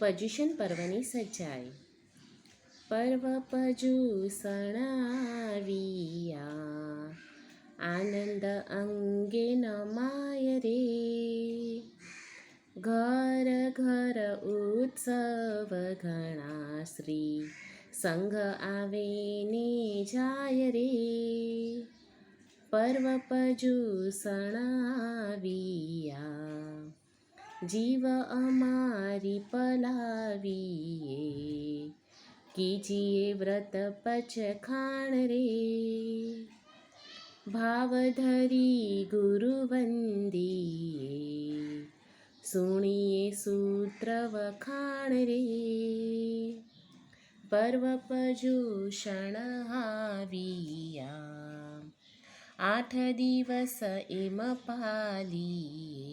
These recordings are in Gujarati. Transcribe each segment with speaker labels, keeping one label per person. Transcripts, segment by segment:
Speaker 1: પર્યુષણ પર્વની સચ્ચાઈ. પર્વ પર્યુષણ આવ્યા, આનંદ અંગે નમાય રે. ઘર ઘર ઉત્સવ ઘણા, શ્રી સંઘ આવે ને જાય રે. પર્વ પર્યુષણ આવ્યા, જીવ અમારી પલાવીએ, કીજીએ વ્રત પચખાણ રે. ભાવ ધરી ગુરુ વંદીએ, સુણીએ સૂત્ર વખાણ રે. પર્વ પર્યુષણ આવ્યા, 8 દિવસ એમ પાલીએ,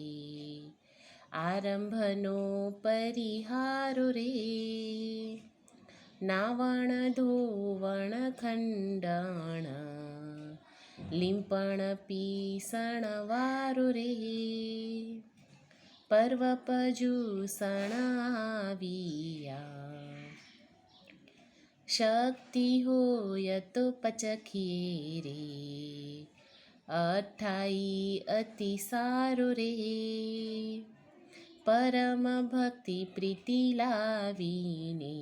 Speaker 1: આરંભનો પરિહારો રે. નાવણ ધોવણ ખંડણ, લીંપણ પીસણ વારો રે. પર્વ પર્યુષણ આવ્યા, શક્તિ હોય તો પચખીએ રે. 28 અતિ સારો રે. પરમ ભક્તિ પ્રીતિ લાવીને,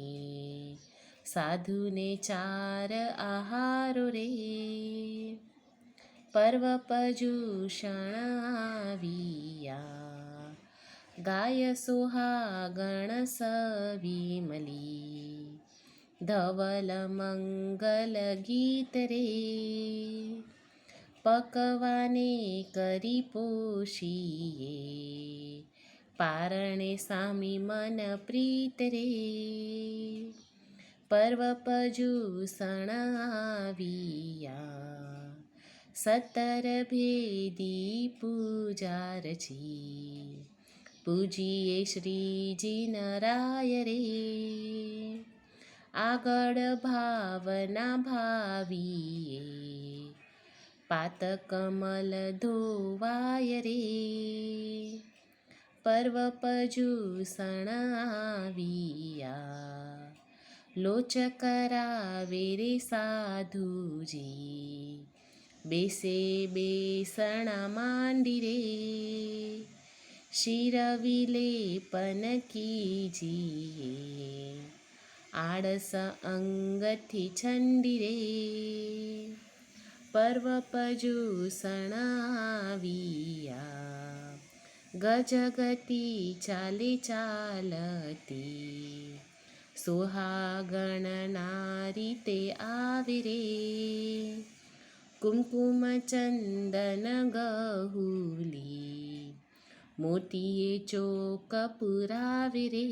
Speaker 1: સાધુને 4 આહારો રે. પર્વ પર્યુષણ આવ્યા, ગાય સુહાગણ સવિમલી, ધવલ મંગલ ગીત રે. પકવાને કરી પોષીએ, પારણે સામી મન પ્રીત રે. પર્વ પર્યુષણ આવ્યા, 17 ભેદી પૂજા રચી, પૂજીએ શ્રીજી નરાય રે. આગળ ભાવના ભાવીએ, પાત કમલ ધોવાય રે. પર્વ પર્યુષણ આવ્યા, લોચ કરાવે રે સાધુજી, બેસે બેસણા માંડી રે. શિર વિલેપન કીજીએ, આળસ અંગથી છંડી રે. પર્વ પર્યુષણ આવ્યા, ગજગતી ચાલે ચાલતી, સુહાગણ નારી તે આવે રે. કુમકુમ ચંદન ગહુલી, મોતીએ ચોક પુરાવે રે.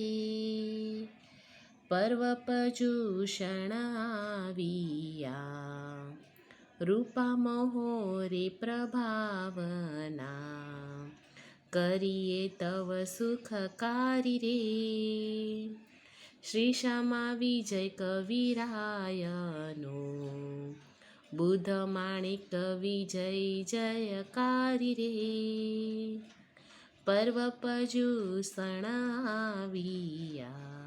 Speaker 1: પર્વ પર્યુષણ આવ્યા, રૂપા મહોરે પ્રભાવના, કરીએ તવ સુખકારી રે. શ્રી શ્યામા વિજય કવિરાયનો, બુધ માણિક વિજય જયકારી રે. પર્વ પર્યુષણ આવ્યા,